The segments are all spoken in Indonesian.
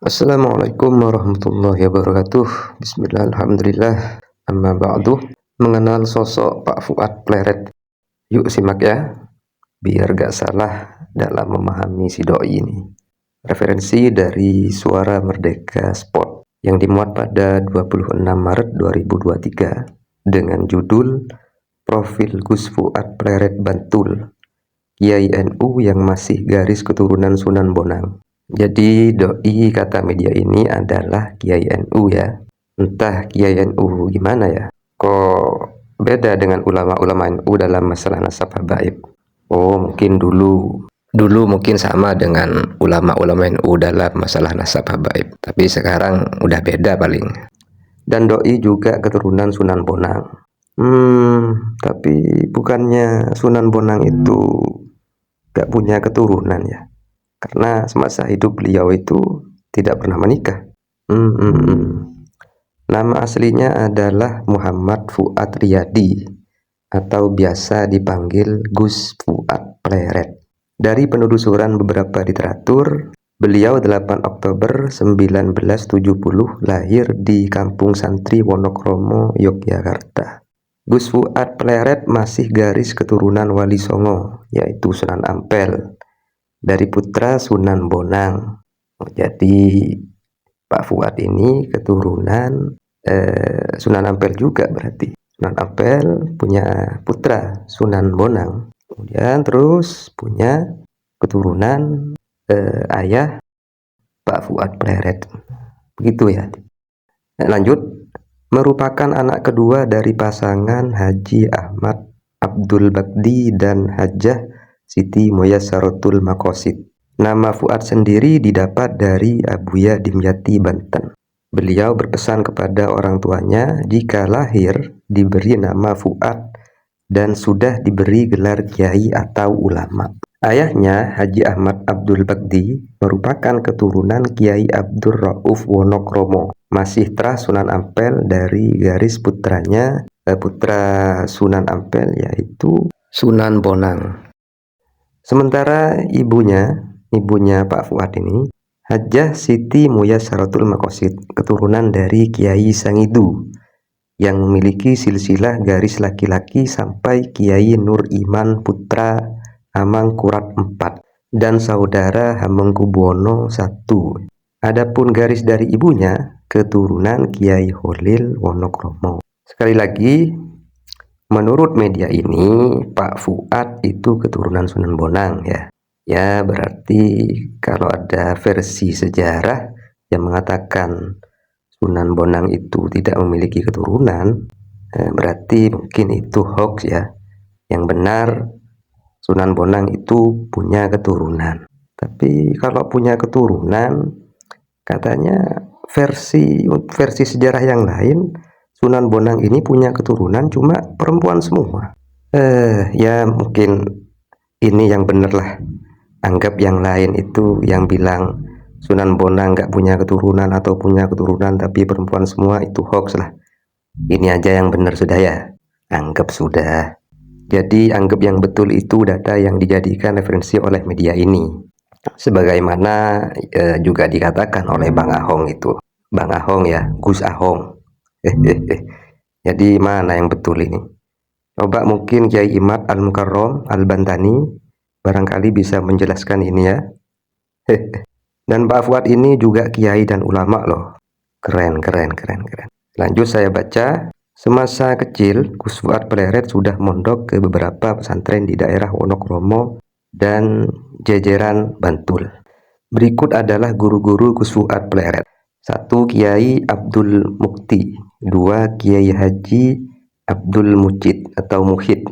Assalamualaikum warahmatullahi wabarakatuh. Bismillah, alhamdulillah, amma ba'du. Mengenal sosok Pak Fuad Pleret. Yuk simak ya, biar gak salah dalam memahami si doi ini. Referensi dari Suara Merdeka Sport yang dimuat pada 26 Maret 2023 dengan judul Profil Gus Fuad Pleret Bantul, Kiai NU yang masih garis keturunan Sunan Bonang. Jadi doi kata media ini adalah Kiai NU ya. Entah Kiai NU gimana ya, kok beda dengan ulama-ulama NU dalam masalah nasab habaib. Oh mungkin dulu mungkin sama dengan ulama-ulama NU dalam masalah nasab habaib, tapi sekarang udah beda paling. Dan doi juga keturunan Sunan Bonang. Tapi bukannya Sunan Bonang itu gak punya keturunan ya, karena semasa hidup beliau itu tidak pernah menikah. Nama aslinya adalah Muhammad Fuad Riyadi atau biasa dipanggil Gus Fuad Pleret. Dari penelusuran beberapa literatur, beliau 8 Oktober 1970 lahir di Kampung Santri Wonokromo, Yogyakarta. Gus Fuad Pleret masih garis keturunan Wali Songo, yaitu Sunan Ampel, dari putra Sunan Bonang. Jadi Pak Fuad ini keturunan Sunan Ampel juga berarti. Sunan Ampel punya putra Sunan Bonang, kemudian terus punya keturunan ayah Pak Fuad Pleret. Begitu ya. Lanjut, merupakan anak kedua dari pasangan Haji Ahmad Abdul Bakdi dan Hajah Siti Moyasarotul Makosid. Nama Fuad sendiri didapat dari Abuya Dimyati, Banten. Beliau berpesan kepada orang tuanya jika lahir diberi nama Fuad dan sudah diberi gelar kiai atau ulama. Ayahnya Haji Ahmad Abdul Bakdi merupakan keturunan Kiai Abdur Rauf Wonokromo, masih terah Sunan Ampel dari garis putranya, putra Sunan Ampel yaitu Sunan Bonang. Sementara ibunya Pak Fuad ini Hajah Siti Moyasarotul Makosid, keturunan dari Kiai Sangidu yang memiliki silsilah garis laki-laki sampai Kiai Nur Iman putra Hamengkurat IV dan saudara Hamengkubuwono I. Adapun garis dari ibunya keturunan Kiai Holil Wonokromo. Sekali lagi, menurut media ini Pak Fuad itu keturunan Sunan Bonang ya. Ya berarti kalau ada versi sejarah yang mengatakan Sunan Bonang itu tidak memiliki keturunan, berarti mungkin itu hoax ya. Yang benar Sunan Bonang itu punya keturunan. Tapi kalau punya keturunan, katanya versi sejarah yang lain, Sunan Bonang ini punya keturunan cuma perempuan semua. Ya mungkin ini yang bener lah. Anggap yang lain itu yang bilang Sunan Bonang nggak punya keturunan atau punya keturunan tapi perempuan semua, itu hoax lah. Ini aja yang benar sudah ya. Anggap sudah. Jadi anggap yang betul itu data yang dijadikan referensi oleh media ini. Sebagaimana juga dikatakan oleh Bang Ahong itu. Bang Ahong ya, Gus Ahong. Jadi mana yang betul ini? Coba mungkin Kiai Imad Al-Mukarram Al-Bantani barangkali bisa menjelaskan ini ya. Dan Pak Fuad ini juga kiai dan ulama loh. Keren. Lanjut saya baca. Semasa kecil, Gus Fuad Pleret sudah mondok ke beberapa pesantren di daerah Wonokromo dan jejeran Bantul. Berikut adalah guru-guru Gus Fuad Pleret. 1. Kiai Abdul Mukti. 2. Kiai Haji Abdul Mujid atau Muhid.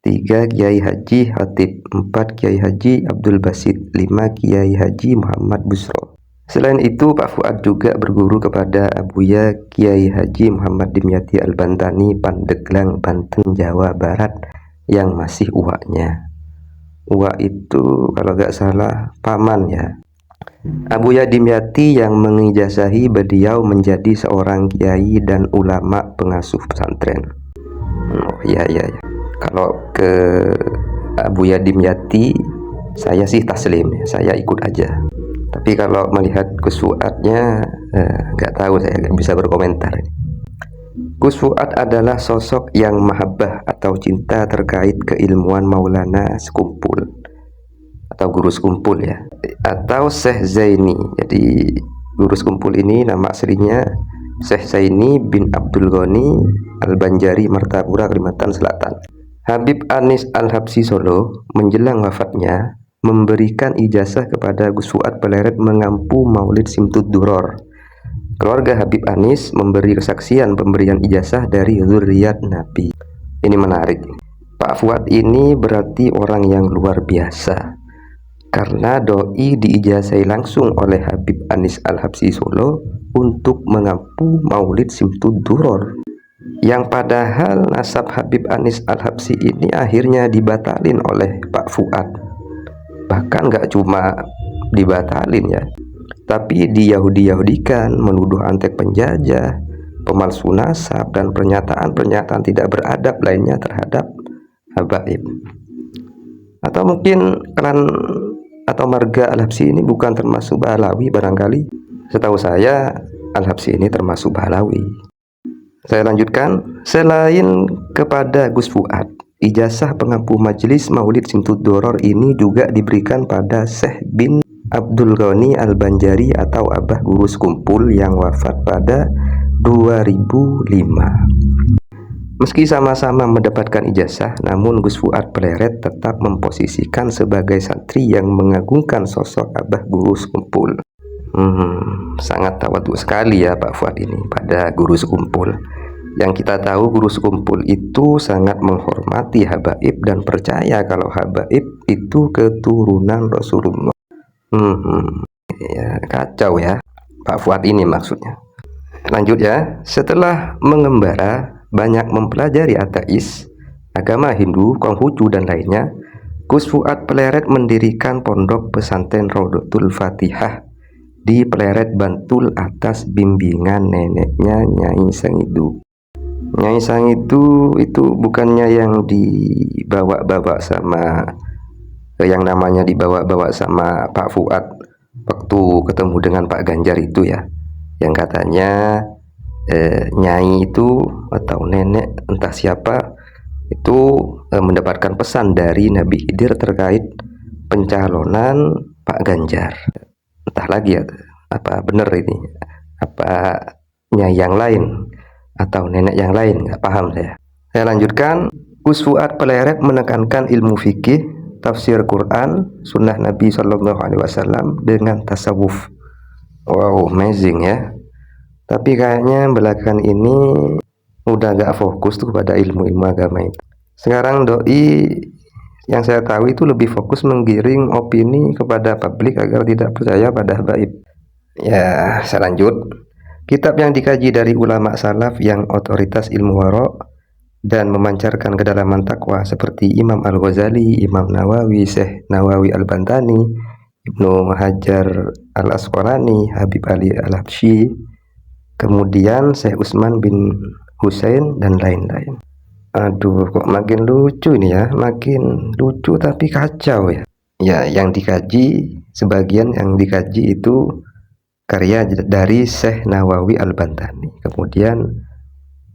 3. Kiai Haji Hatib. 4. Kiai Haji Abdul Basit. 5. Kiai Haji Muhammad Busro. Selain itu Pak Fuad juga berguru kepada Abuya Kiai Haji Muhammad Dimyati Al-Bantani, Pandeglang, Banten, Jawa Barat yang masih uaknya. Uak itu kalau gak salah paman ya. Abuya Dimyati yang mengijazahi beliau menjadi seorang kiai dan ulama pengasuh pesantren. Oh ya. Kalau ke Abuya Dimyati saya sih taslim, saya ikut aja. Tapi kalau melihat Gus Fuadnya, nggak tahu, saya nggak bisa berkomentar. Gus Fuad adalah sosok yang mahabbah atau cinta terkait keilmuan Maulana Sekumpul atau Guru Sekumpul ya, atau Syekh Zaini. Jadi Guru Sekumpul ini nama aslinya Syekh Zaini bin Abdul Ghani Al-Banjari, Martapura, Kalimantan Selatan. Habib Anis Al-Habsyi Solo menjelang wafatnya memberikan ijazah kepada Gus Fuad Pleret mengampu Maulid Simtud Duror. Keluarga Habib Anis memberi kesaksian pemberian ijazah dari zuriat Nabi. Ini menarik. Pak Fuad ini berarti orang yang luar biasa, karena doi diijazai langsung oleh Habib Anis Al-Habsyi Solo untuk mengampu Maulid Simtud Duror, yang padahal nasab Habib Anis Al-Habsyi ini akhirnya dibatalin oleh Pak Fuad. Bahkan gak cuma dibatalin ya, tapi diyahudi-yahudikan, menuduh antek penjajah, pemalsu nasab, dan pernyataan-pernyataan tidak beradab lainnya terhadap habaib. Atau mungkin klan atau marga Al-Habsyi ini bukan termasuk Bahlawi barangkali. Setahu saya Al-Habsyi ini termasuk Bahlawi. Saya lanjutkan. Selain kepada Gus Fuad, ijazah pengampu majelis Maulid Simtud Duror ini juga diberikan pada Syekh bin Abdul Ghani Al-Banjari atau Abah Guru Sekumpul yang wafat pada 2005. Meski sama-sama mendapatkan ijazah, namun Gus Fuad Pleret tetap memposisikan sebagai santri yang mengagungkan sosok Abah Guru Sekumpul. Sangat tawadhu sekali ya Pak Fuad ini pada Guru Sekumpul. Yang kita tahu Guru Sekumpul itu sangat menghormati habaib dan percaya kalau habaib itu keturunan Rasulullah. Ya, kacau ya Pak Fuad ini maksudnya. Lanjut ya. Setelah mengembara banyak mempelajari ateis, agama Hindu, Konghucu dan lainnya, Gus Fuad Pleret mendirikan pondok pesantren Rodotul Fatihah di Pleret, Bantul atas bimbingan neneknya Nyai Sangidu. Nyai Sangidu itu bukannya yang dibawa-bawa sama yang namanya dibawa-bawa sama Pak Fuad waktu ketemu dengan Pak Ganjar itu ya, yang katanya Nyai itu atau nenek entah siapa itu mendapatkan pesan dari Nabi Khidir terkait pencalonan Pak Ganjar. Entah lagi ya, apa bener ini, apa Nyai yang lain atau nenek yang lain, nggak paham saya. Saya lanjutkan. Gus Fuad Pleret menekankan ilmu fikih, tafsir Quran, sunnah Nabi Shallallahu Alaihi Wasallam dengan tasawuf. Wow, amazing ya. Tapi kayaknya belakangan ini udah gak fokus tuh pada ilmu-ilmu agama itu. Sekarang doi yang saya tahu itu lebih fokus menggiring opini kepada publik agar tidak percaya pada habaib. Ya, saya lanjut. Kitab yang dikaji dari ulama salaf yang otoritas ilmu waro dan memancarkan kedalaman takwa seperti Imam Al-Ghazali, Imam Nawawi, Syekh Nawawi Al-Bantani, Ibnu Hajar Al-Asqalani, Habib Ali Al-Habsyi, kemudian Syekh Utsman bin Husain dan lain-lain. Aduh, kok makin lucu ini ya, makin lucu tapi kacau ya. Ya, yang dikaji, sebagian yang dikaji itu karya dari Syekh Nawawi Al-Bantani, kemudian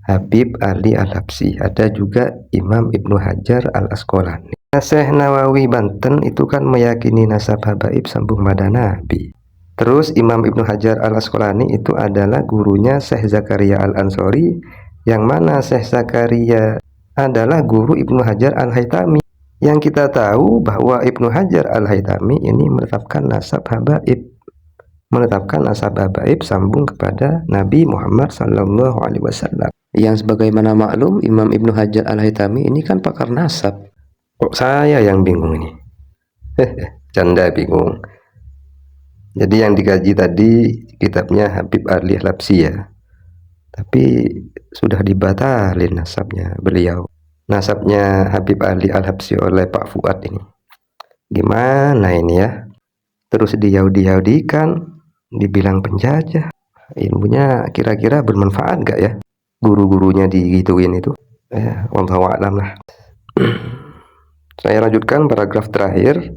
Habib Ali Al-Habsyi, ada juga Imam Ibnu Hajar Al-Asqalani. Syekh Nawawi Banten itu kan meyakini nasab habaib sambung pada Nabi. Terus Imam Ibnu Hajar Al-Asqalani itu adalah gurunya Syekh Zakaria Al-Ansori, yang mana Syekh Zakaria adalah guru Ibnu Hajar Al-Haytami. Yang kita tahu bahwa Ibnu Hajar Al-Haytami ini menetapkan nasab habaib, sambung kepada Nabi Muhammad Sallallahu Alaihi Wasallam. Yang sebagaimana maklum, Imam Ibnu Hajar Al-Haytami ini kan pakar nasab. Kok saya yang bingung ini? Canda bingung. Jadi yang dikaji tadi kitabnya Habib Ali Al-Habsyi ya, tapi sudah dibatalin nasabnya beliau. Nasabnya Habib Ali Al-Habsyi oleh Pak Fuad ini. Gimana ini ya? Terus diyahudi-yahudikan, dibilang penjajah. Ilmunya kira-kira bermanfaat gak ya? Guru-gurunya digituin itu. Wallahu a'lam lah. Saya lanjutkan paragraf terakhir.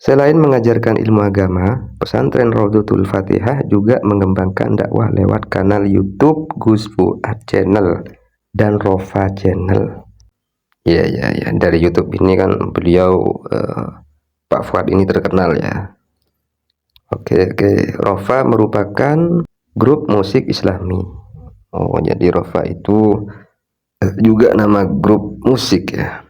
Selain mengajarkan ilmu agama, pesantren Raudhatul Fatihah juga mengembangkan dakwah lewat kanal YouTube Gus Fuad Channel dan Rofa Channel. Ya, dari YouTube ini kan beliau Pak Fuad ini terkenal ya. Oke, Rofa merupakan grup musik Islami. Oh, jadi Rofa itu juga nama grup musik ya.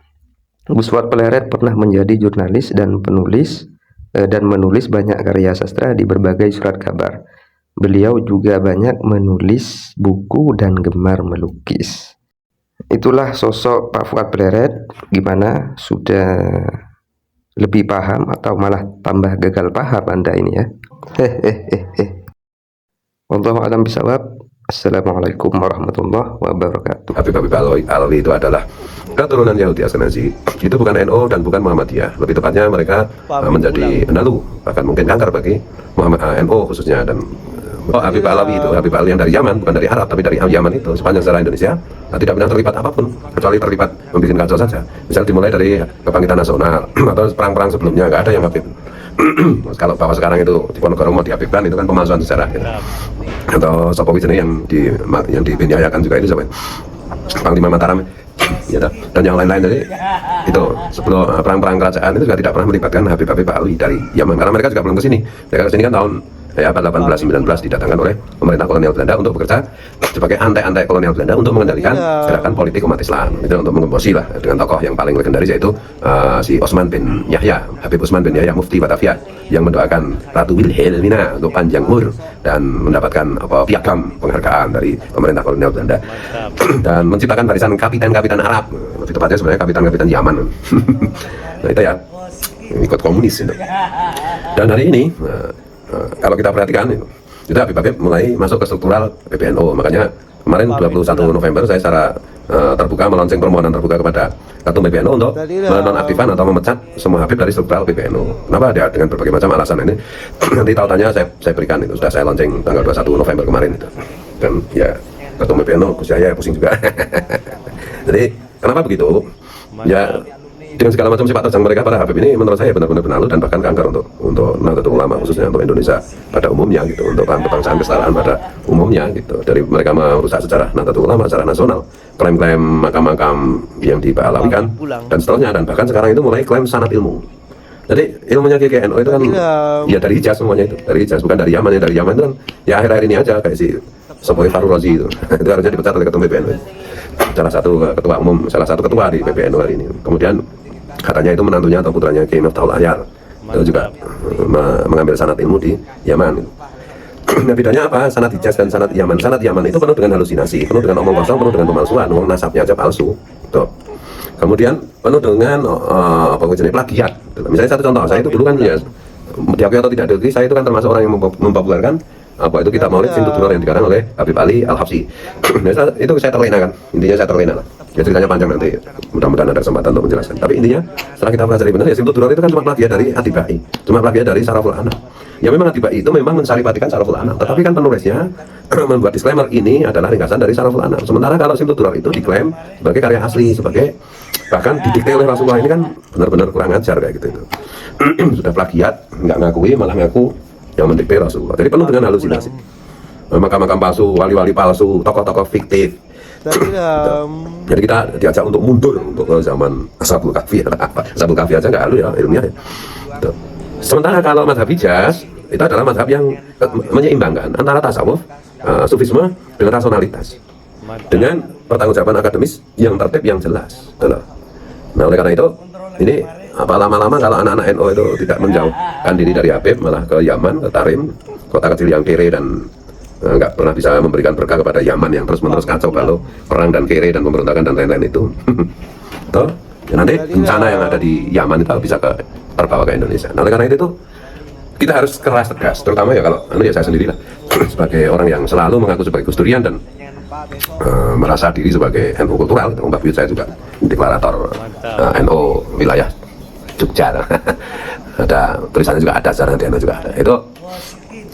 Gus Fuad Pleret pernah menjadi jurnalis dan penulis dan menulis banyak karya sastra di berbagai surat kabar. Beliau juga banyak menulis buku dan gemar melukis. Itulah sosok Pak Fuad Pleret. Gimana? Sudah lebih paham atau malah tambah gagal paham Anda ini ya? Wallahu a'lam bishawab. Assalamualaikum warahmatullahi wabarakatuh. Habib Alawi itu adalah keturunan Yahudi Askenazi. Itu bukan NU dan bukan Muhammadiyah. Lebih tepatnya mereka menjadi penalu, bahkan mungkin kanker bagi NU khususnya. Dan Habib Alawi itu, Habib Ali yang dari Yaman, bukan dari Arab tapi dari Yaman itu, sepanjang sejarah Indonesia tidak pernah terlibat apapun kecuali terlibat membuat kacau saja. Misal dimulai dari kebangkitan nasional atau perang-perang sebelumnya, nggak ada yang Habib. Kalau bahwa sekarang itu Diponegoro mau dihabibkan, itu kan pemalsuan sejarah gitu. Atau Sopowi yang dibinyayakan juga itu sampai Panglima Mataram ya, dan yang lain-lain. Jadi itu sebelum perang-perang kerajaan itu juga tidak pernah melibatkan Habib Ali dari Yaman, karena mereka juga belum ke sini. Mereka ke sini kan tahun abad 18-19 didatangkan oleh pemerintah kolonial Belanda untuk bekerja sebagai antek-antek kolonial Belanda untuk mengendalikan gerakan politik umat Islam. Itu untuk mengembosi lah dengan tokoh yang paling legendaris, yaitu si Osman bin Yahya, Habib Osman bin Yahya, Mufti Batavia, yang mendoakan Ratu Wilhelmina untuk panjang umur dan mendapatkan piagam penghargaan dari pemerintah kolonial Belanda dan menciptakan barisan kapitan-kapitan Arab, lebih tepatnya sebenarnya kapitan-kapitan Yaman. Nah itu ya, ikut komunis itu. Dan hari ini kalau kita perhatikan itu Habib mulai masuk ke struktural PBNU. Makanya kemarin 21 November saya secara terbuka melaunching permohonan terbuka kepada Ketum PBNU untuk menonaktifkan atau memecat semua Habib dari struktural PBNU. Kenapa? Dia dengan berbagai macam alasan ini. Nanti tautannya saya berikan, itu sudah saya launching tanggal 21 November kemarin itu. Dan ya Ketum PBNU Gus Yahya pusing juga. Jadi kenapa begitu? Ya dengan segala macam sifat terjang mereka, para Habib ini menurut saya benar-benar benalu dan bahkan kanker untuk Nahdlatul Ulama, khususnya untuk Indonesia pada umumnya gitu, untuk kebangsaan kesetaraan pada umumnya gitu. Dari mereka merusak sejarah Nahdlatul Ulama secara nasional, klaim-klaim makam-makam yang dipahlawikan dan seterusnya, dan bahkan sekarang itu mulai klaim sanad ilmu. Jadi ilmunya GGNU itu kan ya dari Hijaz semuanya, itu dari Hijaz, bukan dari Yaman. Ya dari Yaman itu kan ya akhir-akhir ini aja kayak si Sopowi Farul Razi itu. Itu harusnya dipecat oleh Ketum PBNU, salah satu ketua umum, salah satu ketua di PBNU hari ini. Kemudian katanya itu menantunya atau putranya Kiai Miftahul Ahyar itu juga mengambil sanad ilmu di Yaman. Nah, bedanya apa sanad Hijaz dan sanad Yaman? Sanad Yaman itu penuh dengan halusinasi, penuh dengan omong kosong, penuh dengan pemalsuan, wong nasabnya aja palsu. Tuh. Kemudian penuh dengan jenis plagiat. Misalnya satu contoh, saya itu dulu kan ya diakui atau tidak diakui, saya itu kan termasuk orang yang mempopulerkan itu kitab Maulid Simtud Duror yang dikarang oleh Habib Ali Al-Habsyi. Nah, itu saya terlena kan, intinya saya terlena lah. Ya ceritanya panjang nanti, mudah-mudahan ada kesempatan untuk menjelaskan. Tapi intinya setelah kita pelajari benar ya, Simtud Duror itu kan cuma plagiat dari Atibai, cuma plagiat dari Saraful Anam. Ya memang Atibai itu memang mensarifatikan Saraful Anam, tetapi kan penulisnya membuat disclaimer ini adalah ringkasan dari Saraful Anam. Sementara kalau Simtud Duror itu diklaim sebagai karya asli, sebagai bahkan didikte oleh Rasulullah, ini kan benar-benar kurang ajar kayak gitu itu. Sudah plagiat, nggak ngakui, malah ngaku yang mendikte Rasulullah. Jadi penuh dengan halusinasi, makam-makam palsu, wali-wali palsu, tokoh-tokoh fiktif. Jadi kita diajak untuk mundur untuk ke zaman Ashabul Kahfi. Ashabul Kahfi aja nggak halu ya ilmiah ya. Sementara kalau mazhab Hijaz itu adalah mazhab yang menyeimbangkan antara tasawuf, sufisme dengan rasionalitas, dengan pertanggungjawaban akademis yang tertib, yang jelas. Nah oleh karena itu ini lama-lama kalau anak-anak NU itu tidak menjauhkan diri dari Habib, malah ke Yaman, ke Tarim, kota kecil yang kere dan nggak pernah bisa memberikan berkah kepada Yaman yang terus-menerus kacau kalau perang dan kere dan pemberontakan dan lain-lain itu. Toh, ya nanti bencana yang ada di Yaman itu bisa terbawa ke Indonesia. Nah oleh karena itu kita harus keras tegas, terutama ya kalau ya saya sendiri lah sebagai orang yang selalu mengaku sebagai Gus Durian dan merasa diri sebagai NU kultural. Mbak Buyut saya juga deklarator NU wilayah Jogja. Ada tulisannya juga ada, sejarah NU juga ada. Itu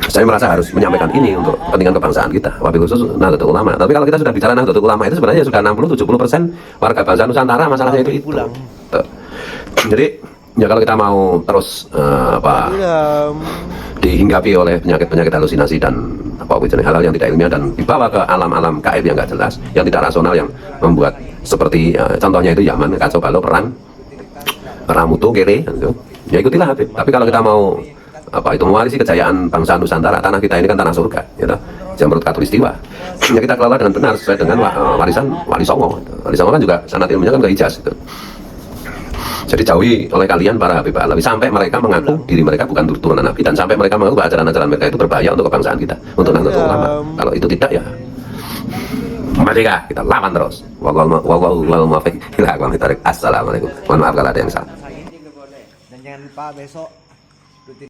saya merasa harus menyampaikan ini untuk kepentingan kebangsaan kita, wabil khusus Nahdlatul Ulama. Tapi kalau kita sudah bicara Nahdlatul Ulama itu sebenarnya sudah 60-70% warga bangsa Nusantara masalahnya itu. Jadi Ya kalau kita mau terus dihinggapi oleh penyakit-penyakit halusinasi dan hal-hal yang tidak ilmiah dan dibawa ke alam-alam gaib yang nggak jelas, yang tidak rasional, yang membuat seperti contohnya itu Yaman, kacau balau, perang mutu, kere, gitu. Ya ikutilah Habib. Tapi kalau kita mau mewarisi kejayaan bangsa Nusantara, tanah kita ini kan tanah surga, gitu. Jamrut Katulistiwa, ya kita kelola dengan benar sesuai dengan warisan Wali Songo. Wali Songo kan juga sanad ilmunya kan ke Hijaz, gitu. Jadi jauhi oleh kalian para Habib Alawi sampai mereka mengaku diri mereka bukan turunan Nabi, dan sampai mereka mengaku bahwa ajaran-ajaran mereka itu berbahaya untuk kebangsaan kita, untuk Nahdlatul Ulama. Kalau itu tidak, ya merdeka, kita lawan terus. Wallahu muwaffiq ila aqwamit thoriq. Assalamualaikum. Mohon maaf kalau ada yang salah. Dan jangan lupa besok